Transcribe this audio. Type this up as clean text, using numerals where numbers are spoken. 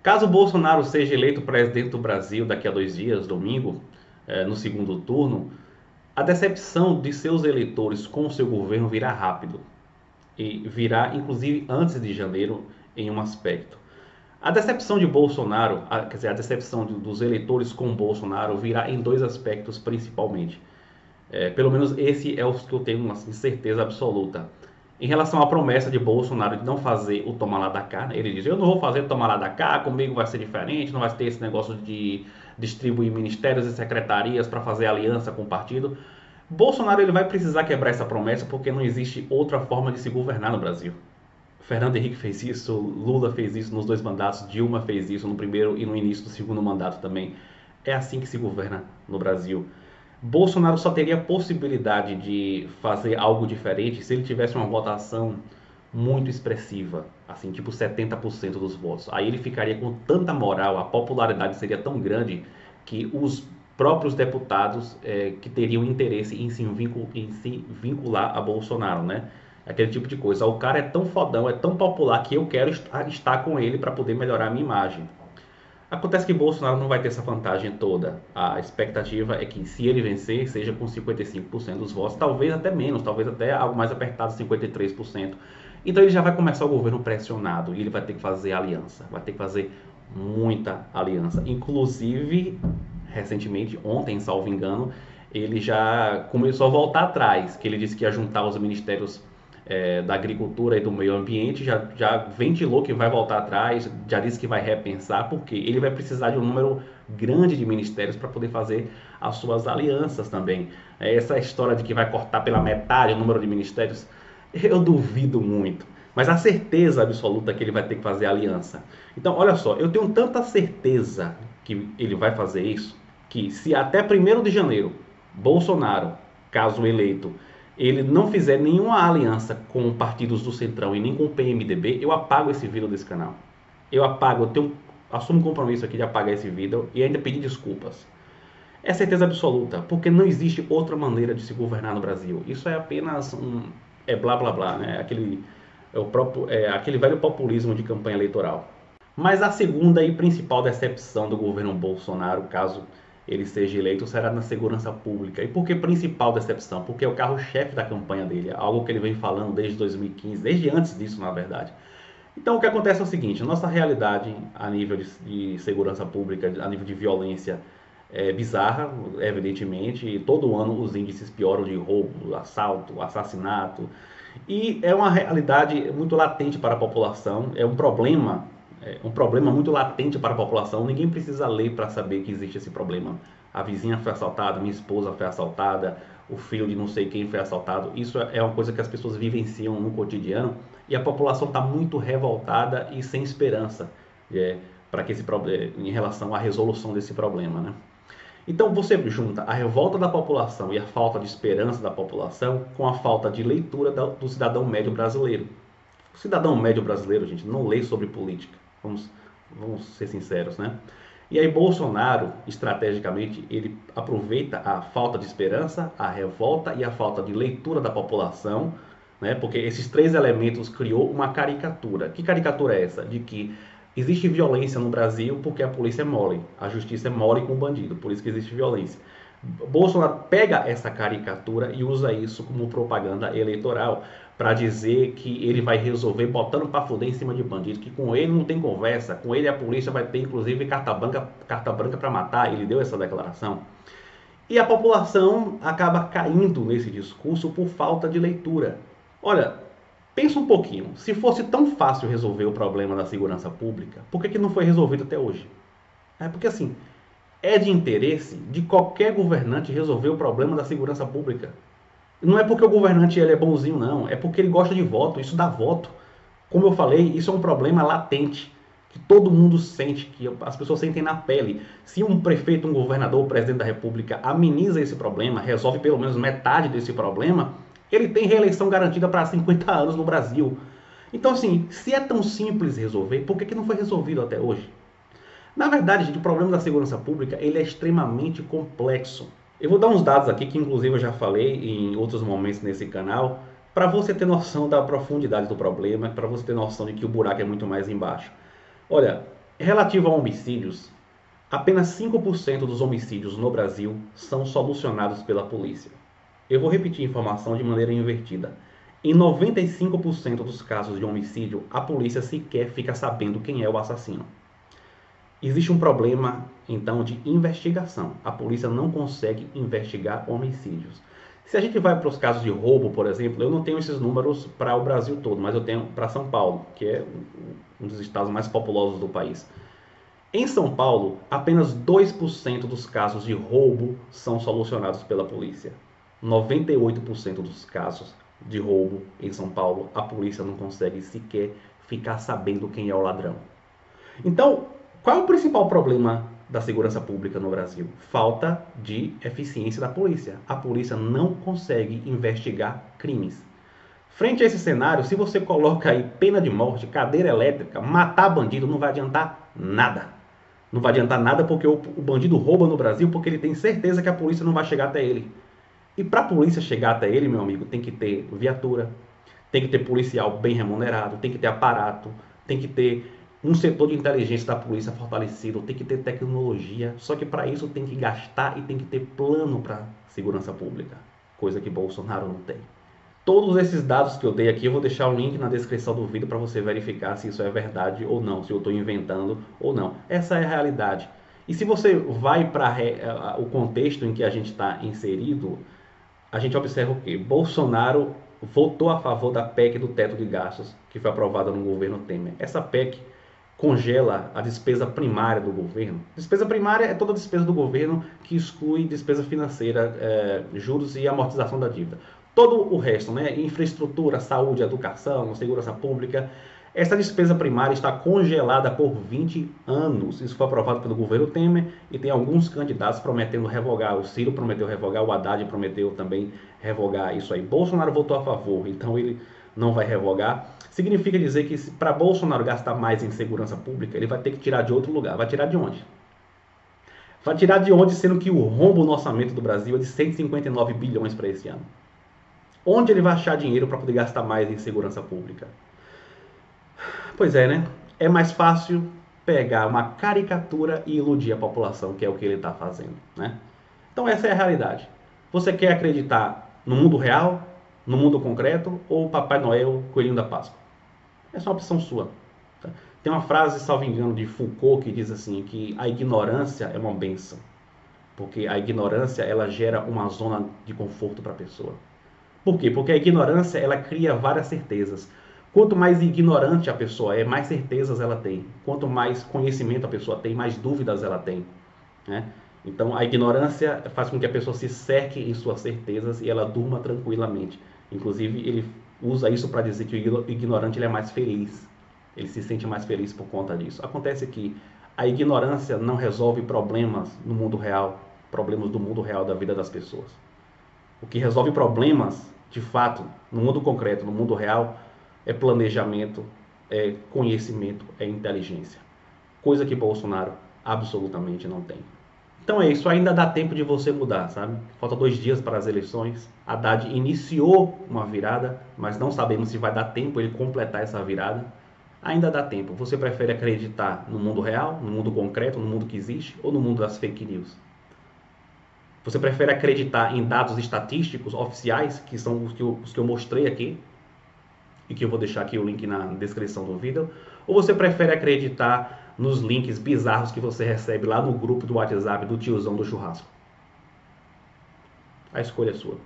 Caso Bolsonaro seja eleito presidente do Brasil daqui a 2 dias, domingo, no segundo turno, a decepção de seus eleitores com o seu governo virá rápido e virá inclusive antes de janeiro em um aspecto. A decepção de Bolsonaro, quer dizer, a decepção dos eleitores com Bolsonaro virá em dois aspectos principalmente. Pelo menos esse é o que eu tenho assim, certeza absoluta. Em relação à promessa de Bolsonaro de não fazer o toma lá da cá, né? Ele diz: eu não vou fazer o toma lá da cá, comigo vai ser diferente, não vai ter esse negócio de distribuir ministérios e secretarias para fazer aliança com o partido. Bolsonaro ele vai precisar quebrar essa promessa porque não existe outra forma de se governar no Brasil. Fernando Henrique fez isso, Lula fez isso nos 2 mandatos, Dilma fez isso no primeiro e no início do segundo mandato também. É assim que se governa no Brasil. Bolsonaro só teria a possibilidade de fazer algo diferente se ele tivesse uma votação muito expressiva, assim, tipo 70% dos votos. Aí ele ficaria com tanta moral, a popularidade seria tão grande que os próprios deputados que teriam interesse em se vincular a Bolsonaro, né? Aquele tipo de coisa. O cara é tão fodão, é tão popular que eu quero estar com ele para poder melhorar a minha imagem. Acontece que Bolsonaro não vai ter essa vantagem toda. A expectativa é que, se ele vencer, seja com 55% dos votos, talvez até menos, talvez até algo mais apertado, 53%. Então ele já vai começar o governo pressionado e ele vai ter que fazer aliança, vai ter que fazer muita aliança. Inclusive, recentemente, ontem, salvo engano, ele já começou a voltar atrás, que ele disse que ia juntar os ministérios da agricultura e do meio ambiente, já ventilou que vai voltar atrás, já disse que vai repensar, porque ele vai precisar de um número grande de ministérios para poder fazer as suas alianças também. Essa história de que vai cortar pela metade o número de ministérios, eu duvido muito. Mas a certeza absoluta é que ele vai ter que fazer aliança. Então, olha só, eu tenho tanta certeza que ele vai fazer isso, que se até 1º de janeiro, Bolsonaro, caso eleito, ele não fizer nenhuma aliança com partidos do Centrão e nem com o PMDB, eu apago esse vídeo desse canal. Eu apago, assumo um compromisso aqui de apagar esse vídeo e ainda pedir desculpas. É certeza absoluta, porque não existe outra maneira de se governar no Brasil. Isso é apenas blá blá blá, né? Aquele velho populismo de campanha eleitoral. Mas a segunda e principal decepção do governo Bolsonaro, caso ele seja eleito, será na segurança pública. E por que principal decepção? Porque é o carro-chefe da campanha dele, algo que ele vem falando desde 2015, desde antes disso, na verdade. Então o que acontece é o seguinte: a nossa realidade a nível de segurança pública, a nível de violência, é bizarra, evidentemente, e todo ano os índices pioram de roubo, assalto, assassinato, e é uma realidade muito latente para a população, um problema muito latente para a população. Ninguém precisa ler para saber que existe esse problema. A vizinha foi assaltada, minha esposa foi assaltada, o filho de não sei quem foi assaltado. Isso é uma coisa que as pessoas vivenciam no cotidiano e a população está muito revoltada e sem esperança para que em relação à resolução desse problema, né? Então você junta a revolta da população e a falta de esperança da população com a falta de leitura do cidadão médio brasileiro. O cidadão médio brasileiro, gente, não lê sobre política. Vamos ser sinceros, né? E aí Bolsonaro, estrategicamente, ele aproveita a falta de esperança, a revolta e a falta de leitura da população, né? Porque esses três elementos criou uma caricatura. Que caricatura é essa? De que existe violência no Brasil porque a polícia é mole, a justiça é mole com o bandido, por isso que existe violência. Bolsonaro pega essa caricatura e usa isso como propaganda eleitoral para dizer que ele vai resolver botando para fuder em cima de bandido, que com ele não tem conversa, com ele a polícia vai ter inclusive carta branca para matar. Ele deu essa declaração. E a população acaba caindo nesse discurso por falta de leitura. Olha, pensa um pouquinho, se fosse tão fácil resolver o problema da segurança pública, por que não foi resolvido até hoje? Porque assim, é de interesse de qualquer governante resolver o problema da segurança pública. Não é porque o governante ele é bonzinho, não. É porque ele gosta de voto. Isso dá voto. Como eu falei, isso é um problema latente que todo mundo sente, que as pessoas sentem na pele. Se um prefeito, um governador, o presidente da república ameniza esse problema, resolve pelo menos metade desse problema, ele tem reeleição garantida para 50 anos no Brasil. Então, assim, se é tão simples resolver, por que não foi resolvido até hoje? Na verdade, gente, o problema da segurança pública ele é extremamente complexo. Eu vou dar uns dados aqui que inclusive eu já falei em outros momentos nesse canal, para você ter noção da profundidade do problema, para você ter noção de que o buraco é muito mais embaixo. Olha, Relativo a homicídios, apenas 5% dos homicídios no Brasil são solucionados pela polícia. Eu vou repetir a informação de maneira invertida. Em 95% dos casos de homicídio, a polícia sequer fica sabendo quem é o assassino. Existe um problema, então, de investigação. A polícia não consegue investigar homicídios. Se a gente vai para os casos de roubo, por exemplo, eu não tenho esses números para o Brasil todo, mas eu tenho para São Paulo, que é um dos estados mais populosos do país. Em São Paulo, apenas 2% dos casos de roubo são solucionados pela polícia. 98% dos casos de roubo em São Paulo, a polícia não consegue sequer ficar sabendo quem é o ladrão. Então, qual é o principal problema da segurança pública no Brasil? Falta de eficiência da polícia. A polícia não consegue investigar crimes. Frente a esse cenário, se você coloca aí pena de morte, cadeira elétrica, matar bandido, não vai adiantar nada. Não vai adiantar nada porque o bandido rouba no Brasil porque ele tem certeza que a polícia não vai chegar até ele. E para a polícia chegar até ele, meu amigo, tem que ter viatura, tem que ter policial bem remunerado, tem que ter aparato, tem que ter um setor de inteligência da polícia fortalecido, tem que ter tecnologia. Só que para isso tem que gastar e tem que ter plano para segurança pública, coisa que Bolsonaro não tem. Todos esses dados que eu dei aqui, eu vou deixar o link na descrição do vídeo para você verificar se isso é verdade ou não, se eu estou inventando ou não. Essa é a realidade. E se você vai para o contexto em que a gente está inserido, a gente observa o quê? Bolsonaro votou a favor da PEC do teto de gastos, que foi aprovada no governo Temer. Essa PEC congela a despesa primária do governo. Despesa primária é toda a despesa do governo que exclui despesa financeira, juros e amortização da dívida. Todo o resto, né? Infraestrutura, saúde, educação, segurança pública, essa despesa primária está congelada por 20 anos. Isso foi aprovado pelo governo Temer e tem alguns candidatos prometendo revogar. O Ciro prometeu revogar, o Haddad prometeu também revogar isso aí. Bolsonaro votou a favor, então ele não vai revogar. Significa dizer que para Bolsonaro gastar mais em segurança pública, ele vai ter que tirar de outro lugar. Vai tirar de onde? Vai tirar de onde, sendo que o rombo no orçamento do Brasil é de 159 bilhões para esse ano? Onde ele vai achar dinheiro para poder gastar mais em segurança pública? Pois é, né? É mais fácil pegar uma caricatura e iludir a população, que é o que ele está fazendo, né? Então essa é a realidade. Você quer acreditar no mundo real, no mundo concreto, ou Papai Noel, Coelhinho da Páscoa? Essa é uma opção sua. Tá? Tem uma frase, salvo engano, de Foucault que diz assim, que a ignorância é uma bênção, porque a ignorância ela gera uma zona de conforto para a pessoa. Por quê? Porque a ignorância ela cria várias certezas. Quanto mais ignorante a pessoa é, mais certezas ela tem. Quanto mais conhecimento a pessoa tem, mais dúvidas ela tem, né? Então a ignorância faz com que a pessoa se cerque em suas certezas e ela durma tranquilamente. Inclusive ele usa isso para dizer que o ignorante ele é mais feliz. Ele se sente mais feliz por conta disso. Acontece que a ignorância não resolve problemas no mundo real, problemas do mundo real da vida das pessoas. O que resolve problemas, de fato, no mundo concreto, no mundo real, é planejamento, é conhecimento, é inteligência. Coisa que Bolsonaro absolutamente não tem. Então é isso, ainda dá tempo de você mudar, sabe? Falta 2 dias para as eleições. Haddad iniciou uma virada, mas não sabemos se vai dar tempo ele completar essa virada. Ainda dá tempo. Você prefere acreditar no mundo real, no mundo concreto, no mundo que existe, ou no mundo das fake news? Você prefere acreditar em dados estatísticos oficiais, que são os que eu mostrei aqui, e que eu vou deixar aqui o link na descrição do vídeo, ou você prefere acreditar nos links bizarros que você recebe lá no grupo do WhatsApp do tiozão do churrasco? A escolha é sua.